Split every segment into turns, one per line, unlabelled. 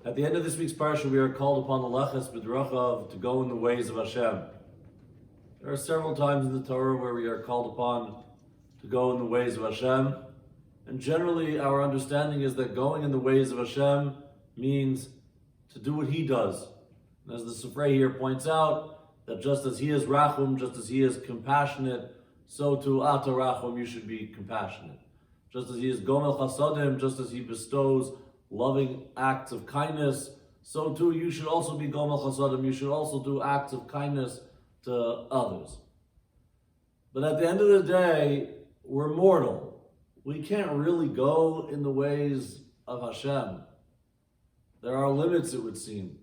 At the end of this week's Parsha, we are called upon the Leches B'drachav to go in the ways of Hashem. There are several times in the Torah where we are called upon to go in the ways of Hashem. And generally, our understanding is that going in the ways of Hashem means to do what He does. And as the Sifrei here points out, that just as He is Rachum, just as He is compassionate, so too Ata Rachum, you should be compassionate. Just as He is Gomel Chasadim, just as He bestows loving acts of kindness, so too you should also be Gomel Chasadim, you should also do acts of kindness to others. But at the end of the day, we're mortal. We can't really go in the ways of Hashem. There are limits, it would seem.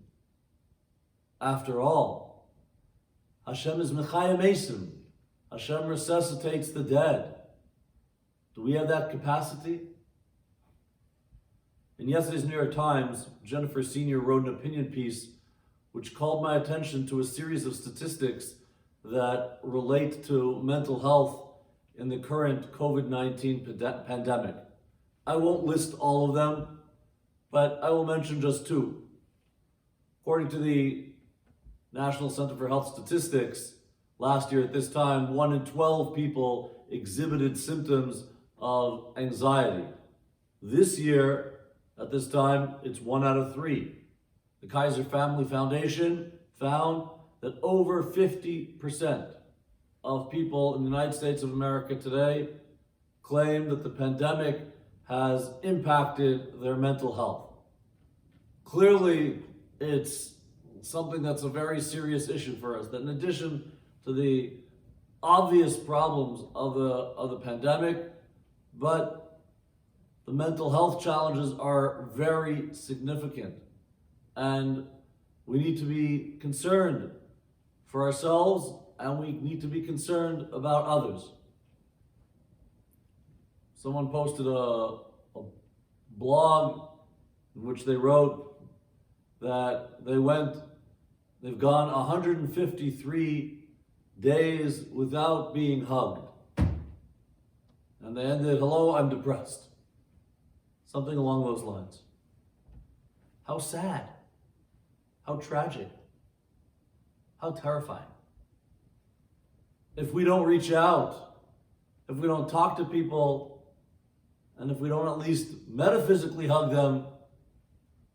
After all, Hashem is Mechayim Esim. Hashem resuscitates the dead. Do we have that capacity? In yesterday's New York Times, Jennifer Senior wrote an opinion piece which called my attention to a series of statistics that relate to mental health in the current COVID-19 pandemic. I won't list all of them, but I will mention just two. According to the National Center for Health Statistics, last year at this time, 1 in 12 people exhibited symptoms of anxiety. This year, at this time, it's 1 out of 3. The Kaiser Family Foundation found that over 50% of people in the United States of America today claim that the pandemic has impacted their mental health. Clearly, it's something that's a very serious issue for us, that in addition to the obvious problems of the pandemic, but the mental health challenges are very significant. And we need to be concerned for ourselves, and we need to be concerned about others. Someone posted a blog in which they wrote that they've gone 153 days without being hugged. And they ended, "Hello, I'm depressed." Something along those lines. How sad. How tragic. How terrifying. If we don't reach out, if we don't talk to people, and if we don't at least metaphysically hug them,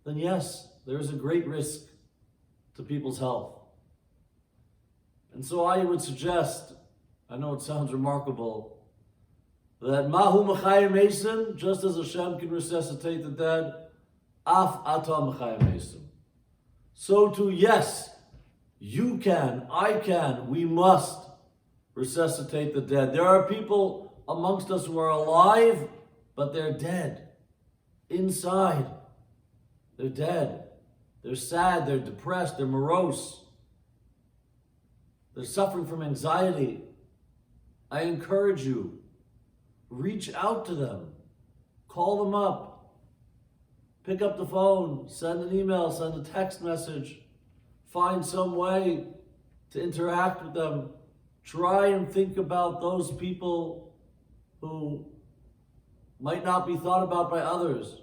then yes, there is a great risk to people's health. And so I would suggest, I know it sounds remarkable, that Mahu Mechayim Esim, just as Hashem can resuscitate the dead, Af Ata Mechayim Esim. So too, yes, you can, I can, we must resuscitate the dead. There are people amongst us who are alive, but they're dead. Inside, they're dead. They're sad, they're depressed, they're morose. They're suffering from anxiety. I encourage you, reach out to them. Call them up. Pick up the phone, send an email, send a text message. Find some way to interact with them. Try and think about those people who might not be thought about by others.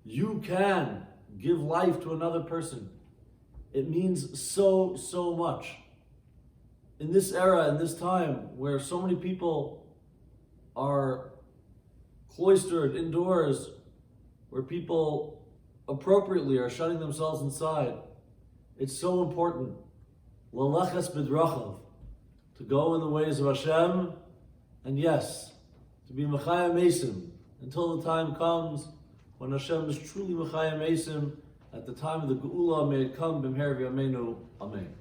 You can give life to another person. It means so, so much. In this era, in this time, where so many people are cloistered indoors, where people appropriately are shutting themselves inside, it's so important, L'leches b'drachav, to go in the ways of Hashem, and yes, to be Mechayim Esim, until the time comes when Hashem is truly Mechayim Esim, at the time of the Geula, may it come b'mher v'yameinu, Amen.